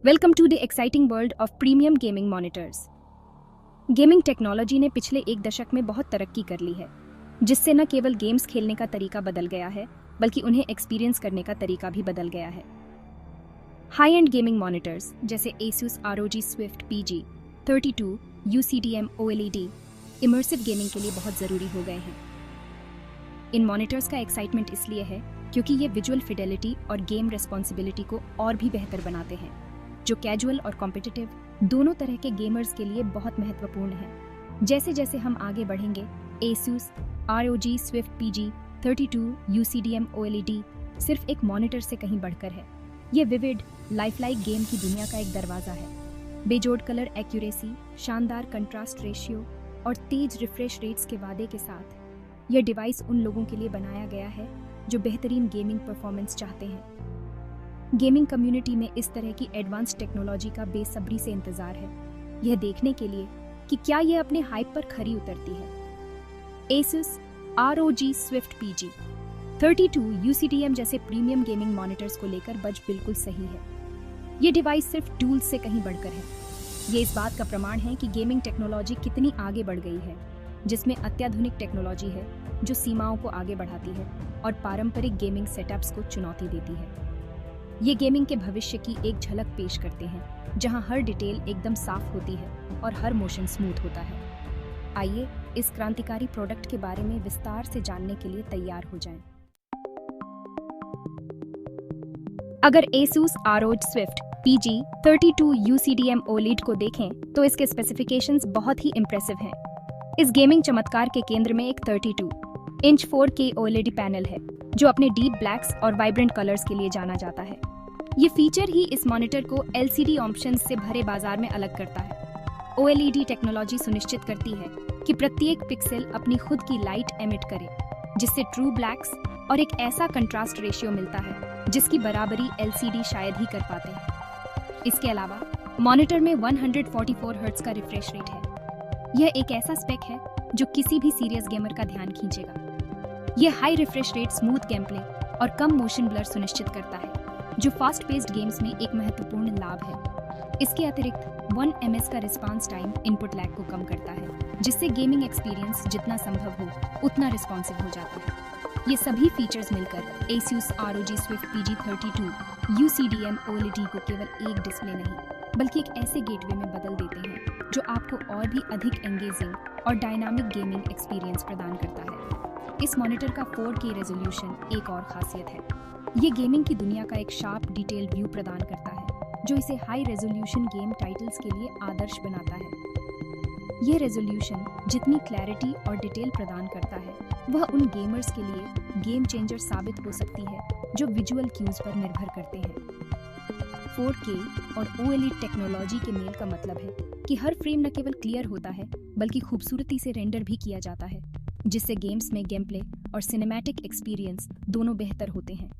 Welcome to the exciting world of premium gaming monitors. Gaming technology ने पिछले एक दशक में बहुत तरक्की कर ली है, जिससे न केवल गेम्स खेलने का तरीका बदल गया है, बल्कि उन्हें एक्सपीरियंस करने का तरीका भी बदल गया है। हाई एंड गेमिंग मॉनिटर्स जैसे Asus ROG Swift PG 32 UCDM OLED immersive gaming के लिए बहुत ज़रूरी हो गए हैं। इन मॉनिटर्स का एक्साइटमेंट इसलिए है क्योंकि ये विजुअल फिडेलिटी और गेम रेस्पॉन्सिबिलिटी को और भी बेहतर बनाते हैं, जो कैजुअल और कॉम्पिटिटिव दोनों तरह के गेमर्स के लिए बहुत महत्वपूर्ण है। जैसे जैसे हम आगे बढ़ेंगे, Asus ROG Swift PG 32 UCDM OLED सिर्फ एक मॉनिटर से कहीं बढ़कर है। ये विविड लाइफलाइक गेम की दुनिया का एक दरवाज़ा है। बेजोड़ कलर एक्यूरेसी, शानदार कंट्रास्ट रेशियो और तेज रिफ्रेश रेट्स के वादे के साथ यह डिवाइस उन लोगों के लिए बनाया गया है जो बेहतरीन गेमिंग परफॉर्मेंस चाहते हैं। गेमिंग कम्युनिटी में इस तरह की एडवांस टेक्नोलॉजी का बेसब्री से इंतजार है, यह देखने के लिए कि क्या यह अपने हाइप पर खरी उतरती है। Asus ROG Swift PG 32 UCDM जैसे प्रीमियम गेमिंग मॉनिटर्स को लेकर बज बिल्कुल सही है। ये डिवाइस सिर्फ टूल्स से कहीं बढ़कर है। ये इस बात का प्रमाण है कि गेमिंग टेक्नोलॉजी कितनी आगे बढ़ गई है, जिसमें अत्याधुनिक टेक्नोलॉजी है जो सीमाओं को आगे बढ़ाती है और पारंपरिक गेमिंग सेटअप्स को चुनौती देती है। ये गेमिंग के भविष्य की एक झलक पेश करते हैं, जहां हर डिटेल एकदम साफ होती है और हर मोशन स्मूथ होता है। आइए इस क्रांतिकारी प्रोडक्ट के बारे में विस्तार से जानने के लिए तैयार हो जाएं। अगर Asus ROG Swift PG 32 UCDM OLED को देखें तो इसके स्पेसिफिकेशंस बहुत ही इंप्रेसिव हैं। इस गेमिंग चमत्कार के केंद्र में एक 32 इंच 4K OLED पैनल है, जो अपने डीप ब्लैक्स और वाइब्रेंट कलर्स के लिए जाना जाता है। ये फीचर ही इस मॉनिटर को LCD ऑप्शंस से भरे बाजार में अलग करता है। OLED टेक्नोलॉजी सुनिश्चित करती है कि प्रत्येक पिक्सल अपनी खुद की लाइट एमिट करे, जिससे ट्रू ब्लैक्स और एक ऐसा कंट्रास्ट रेशियो मिलता है जिसकी बराबरी LCD शायद ही कर पाते हैं। इसके अलावा मॉनिटर में 144 हर्ट्ज का रिफ्रेश रेट है। यह एक ऐसा स्पेक है जो किसी भी सीरियस गेमर का ध्यान खींचेगा। यह high refresh rate smooth game play और कम मोशन ब्लर सुनिश्चित करता है, जो फास्ट पेस्ड गेम्स में एक महत्वपूर्ण लाभ है। इसके अतिरिक्त 1 ms का रिस्पांस टाइम इनपुट लैग को कम करता है, जिससे गेमिंग एक्सपीरियंस जितना संभव हो उतना रिस्पॉन्सिव हो जाता है। ये सभी फीचर्स मिलकर Asus ROG Swift PG 32 UCDM OLED को केवल एक डिस्प्ले नहीं, बल्कि एक ऐसे गेटवे में बदल देते हैं जो आपको और भी अधिक एंगेजिंग और डायनामिक गेमिंग एक्सपीरियंस प्रदान करता है। इस मॉनिटर का 4K रेजोल्यूशन एक और खासियत है। ये गेमिंग की दुनिया का एक शार्प डिटेल्ड व्यू प्रदान करता है, जो इसे हाई रेजोल्यूशन गेम टाइटल्स के लिए आदर्श बनाता है। यह रेजोल्यूशन जितनी क्लैरिटी और डिटेल प्रदान करता है, वह उन गेमर्स के लिए गेम चेंजर साबित हो सकती है जो विजुअल क्यूज पर निर्भर करते हैं। 4K और OLED टेक्नोलॉजी के मेल का मतलब है कि हर फ्रेम न केवल क्लियर होता है, बल्कि खूबसूरती से रेंडर भी किया जाता है, जिससे गेम्स में गेम प्ले और सिनेमैटिक एक्सपीरियंस दोनों बेहतर होते हैं।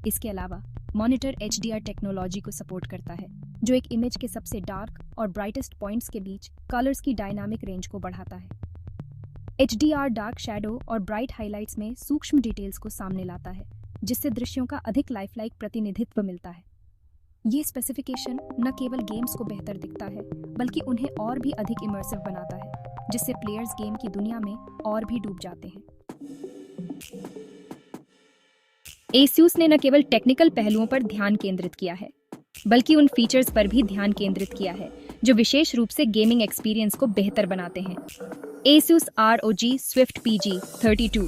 इसके अलावा मॉनिटर HDR टेक्नोलॉजी को सपोर्ट करता है, जो एक इमेज के सबसे डार्क और ब्राइटेस्ट पॉइंट्स के बीच कलर्स की डायनामिक रेंज को बढ़ाता है। HDR डार्क शैडो और ब्राइट हाइलाइट्स में सूक्ष्म डिटेल्स को सामने लाता है, जिससे दृश्यों का अधिक लाइफलाइक प्रतिनिधित्व मिलता है। ये स्पेसिफिकेशन न केवल गेम्स को बेहतर दिखता है, बल्कि उन्हें और भी अधिक इमर्सिव बनाता है, जिससे प्लेयर्स गेम की दुनिया में और भी डूब जाते हैं। Asus ने न केवल टेक्निकल पहलुओं पर ध्यान केंद्रित किया है, बल्कि उन फीचर्स पर भी ध्यान केंद्रित किया है जो विशेष रूप से गेमिंग एक्सपीरियंस को बेहतर बनाते हैं। Asus ROG Swift PG 32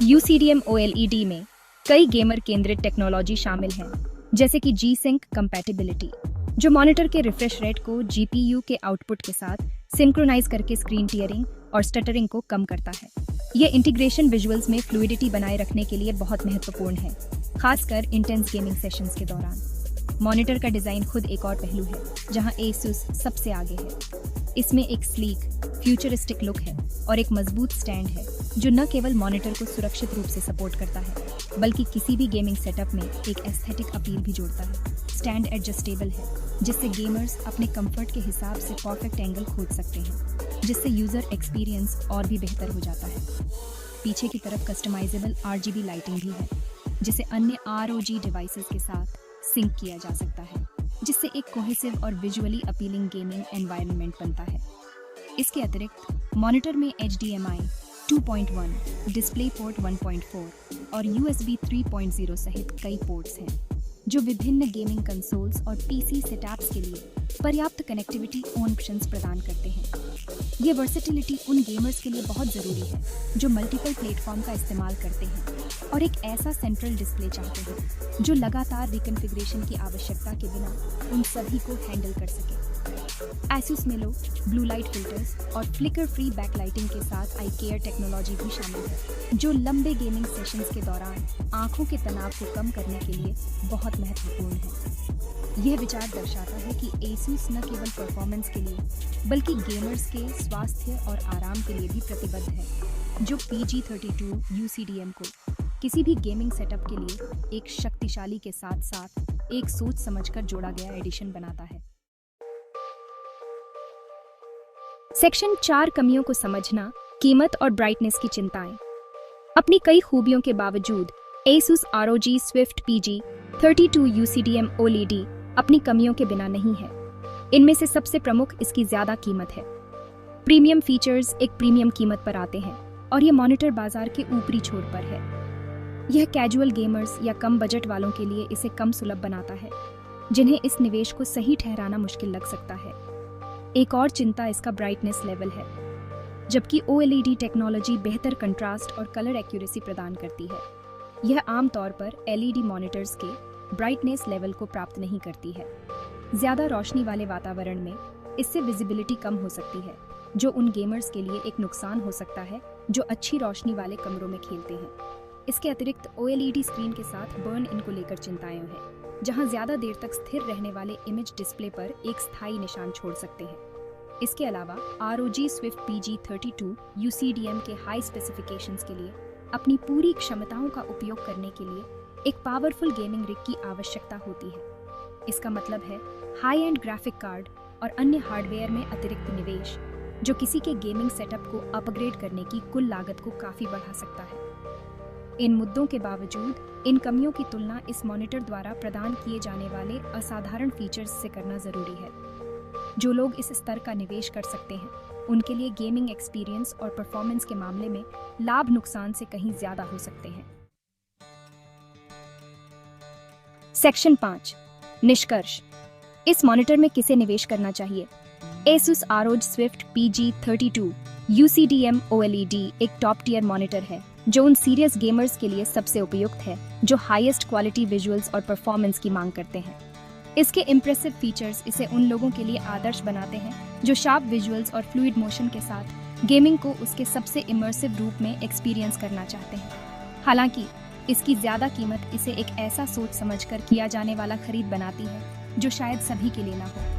UCDM OLED में कई गेमर केंद्रित टेक्नोलॉजी शामिल हैं, जैसे कि G-Sync कंपैटिबिलिटी, जो मॉनिटर के रिफ्रेश रेट को GPU के आउटपुट के साथ सिंक्रोनाइज करके स्क्रीन टियरिंग और स्टटरिंग को कम करता है। यह इंटीग्रेशन विजुअल्स में फ्लूइडिटी बनाए रखने के लिए बहुत महत्वपूर्ण है, खासकर इंटेंस गेमिंग सेशंस के दौरान। मॉनिटर का डिज़ाइन खुद एक और पहलू है जहां Asus सबसे आगे है। इसमें एक स्लीक, फ्यूचरिस्टिक लुक है और एक मजबूत स्टैंड है, जो न केवल मॉनिटर को सुरक्षित रूप से सपोर्ट करता है, बल्कि किसी भी गेमिंग सेटअप में एक एस्थेटिक अपील भी जोड़ता है। स्टैंड एडजस्टेबल है, जिससे गेमर्स अपने कंफर्ट के हिसाब से परफेक्ट एंगल खोज सकते हैं, जिससे यूज़र एक्सपीरियंस और भी बेहतर हो जाता है। पीछे की तरफ कस्टमाइजेबल RGB लाइटिंग भी है, जिसे अन्य ROG डिवाइसेस के साथ सिंक किया जा सकता है। जिससे एक कोहेसिव और विजुअली अपीलिंग गेमिंग एनवायरनमेंट बनता है। इसके अतिरिक्त मॉनिटर में HDMI 2.1, डिस्प्ले पोर्ट 1.4 और USB 3.0 सहित कई पोर्ट्स हैं, जो विभिन्न गेमिंग कंसोल्स और PC सेटअप्स के लिए पर्याप्त कनेक्टिविटी ऑप्शंस प्रदान करते हैं। ये वर्सेटिलिटी उन गेमर्स के लिए बहुत ज़रूरी है जो मल्टीपल प्लेटफॉर्म का इस्तेमाल करते हैं और एक ऐसा सेंट्रल डिस्प्ले चाहते हैं जो लगातार रिकन्फिग्रेशन की आवश्यकता के बिना उन सभी को हैंडल कर सके। Asus मेलो ब्लू लाइट फिल्टर्स और फ्लिकर फ्री बैकलाइटिंग के साथ iCare टेक्नोलॉजी भी शामिल है, जो लंबे गेमिंग सेशंस के दौरान आंखों के तनाव को कम करने के लिए बहुत महत्वपूर्ण है। यह विचार दर्शाता है कि Asus न केवल परफॉर्मेंस के लिए बल्कि गेमर्स के स्वास्थ्य और आराम के लिए भी प्रतिबद्ध है, जो PG32 UCDM को किसी भी गेमिंग सेटअप के लिए एक शक्तिशाली के साथ साथ एक सोच समझकर जोड़ा गया एडिशन बनाता है। सेक्शन 4 कमियों को समझना, कीमत और ब्राइटनेस की चिंताएं। अपनी कई खूबियों के बावजूद Asus ROG Swift PG32 UCDM OLED अपनी कमियों के बिना नहीं है। इनमें से सबसे प्रमुख इसकी ज्यादा कीमत है। प्रीमियम फीचर्स एक प्रीमियम कीमत पर आते हैं और यह मॉनिटर बाजार के ऊपरी छोर पर है। यह कैजुअल गेमर्स या कम बजट वालों के लिए इसे कम सुलभ बनाता है, जिन्हें इस निवेश को सही ठहराना मुश्किल लग सकता है। एक और चिंता इसका ब्राइटनेस लेवल है। जबकि OLED टेक्नोलॉजी बेहतर कंट्रास्ट और कलर एक्यूरेसी प्रदान करती है, यह आमतौर पर LED मॉनिटर्स के ब्राइटनेस लेवल को प्राप्त नहीं करती है। ज़्यादा रोशनी वाले वातावरण में इससे विजिबिलिटी कम हो सकती है, जो उन गेमर्स के लिए एक नुकसान हो सकता है जो अच्छी रोशनी वाले कमरों में खेलते हैं। इसके अतिरिक्त OLED स्क्रीन के साथ बर्न इन को लेकर चिंताएं हैं, जहां ज़्यादा देर तक स्थिर रहने वाले इमेज डिस्प्ले पर एक स्थायी निशान छोड़ सकते हैं। इसके अलावा ROG Swift PG32 UCDM के हाई स्पेसिफिकेशंस के लिए अपनी पूरी क्षमताओं का उपयोग करने के लिए एक पावरफुल गेमिंग रिग की आवश्यकता होती है। इसका मतलब है हाई एंड ग्राफिक कार्ड और अन्य हार्डवेयर में अतिरिक्त निवेश, जो किसी के गेमिंग सेटअप को अपग्रेड करने की कुल लागत को काफ़ी बढ़ा सकता है। इन मुद्दों के बावजूद इन कमियों की तुलना इस मॉनिटर द्वारा प्रदान किए जाने वाले असाधारण फीचर्स से करना ज़रूरी है। जो लोग इस स्तर का निवेश कर सकते हैं, उनके लिए गेमिंग एक्सपीरियंस और परफॉर्मेंस के मामले में लाभ नुकसान से कहीं ज़्यादा हो सकते हैं। सेक्शन 5 निष्कर्ष। इस मॉनिटर में किसे निवेश करना चाहिए? Asus ROG Swift PG32 UCDM OLED एक टॉप टियर मॉनिटर है जो उन सीरियस गेमर्स के लिए सबसे उपयुक्त है जो हाईएस्ट क्वालिटी विजुअल्स और परफॉर्मेंस की मांग करते हैं। इसके इम्प्रेसिव फीचर्स इसे उन लोगों के लिए आदर्श बनाते हैं जो शार्प विजुअल्स और फ्लूइड मोशन के साथ गेमिंग को उसके सबसे इमर्सिव रूप में एक्सपीरियंस करना चाहते हैं। हालांकि इसकी ज़्यादा कीमत इसे एक ऐसा सोच समझकर किया जाने वाला खरीद बनाती है जो शायद सभी के लिए ना हो।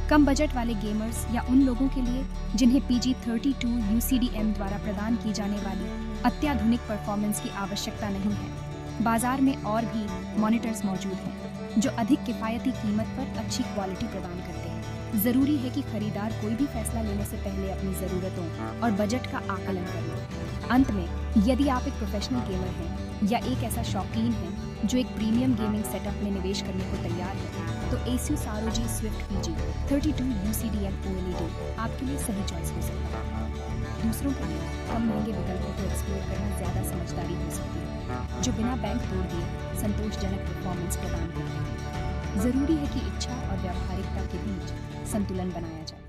कम बजट वाले गेमर्स या उन लोगों के लिए जिन्हें PG32 UCDM द्वारा प्रदान की जाने वाली अत्याधुनिक परफॉर्मेंस की आवश्यकता नहीं है। बाजार में और भी मॉनिटर्स मौजूद हैं जो अधिक किफ़ायती कीमत पर अच्छी क्वालिटी प्रदान करते हैं। ज़रूरी है कि खरीदार कोई भी फैसला लेने से पहले अपनी ज़रूरतों और बजट का आकलन कर ले। अंत में, यदि आप एक प्रोफेशनल गेमर हैं या एक ऐसा शौकीन है जो एक प्रीमियम गेमिंग सेटअप में निवेश करने को तैयार है, तो Asus ROG Swift PG32 UCDM OLED आपके लिए सही चॉइस हो सकता है। दूसरों के लिए कम महंगे विकल्पों को एक्सप्लोर करना ज़्यादा समझदारी हो सकती है, जो बिना बैंक तोड़ दिए संतोषजनक परफॉर्मेंस प्रदान करते हैं। ज़रूरी है कि इच्छा और व्यावहारिकता के बीच संतुलन बनाया जाए।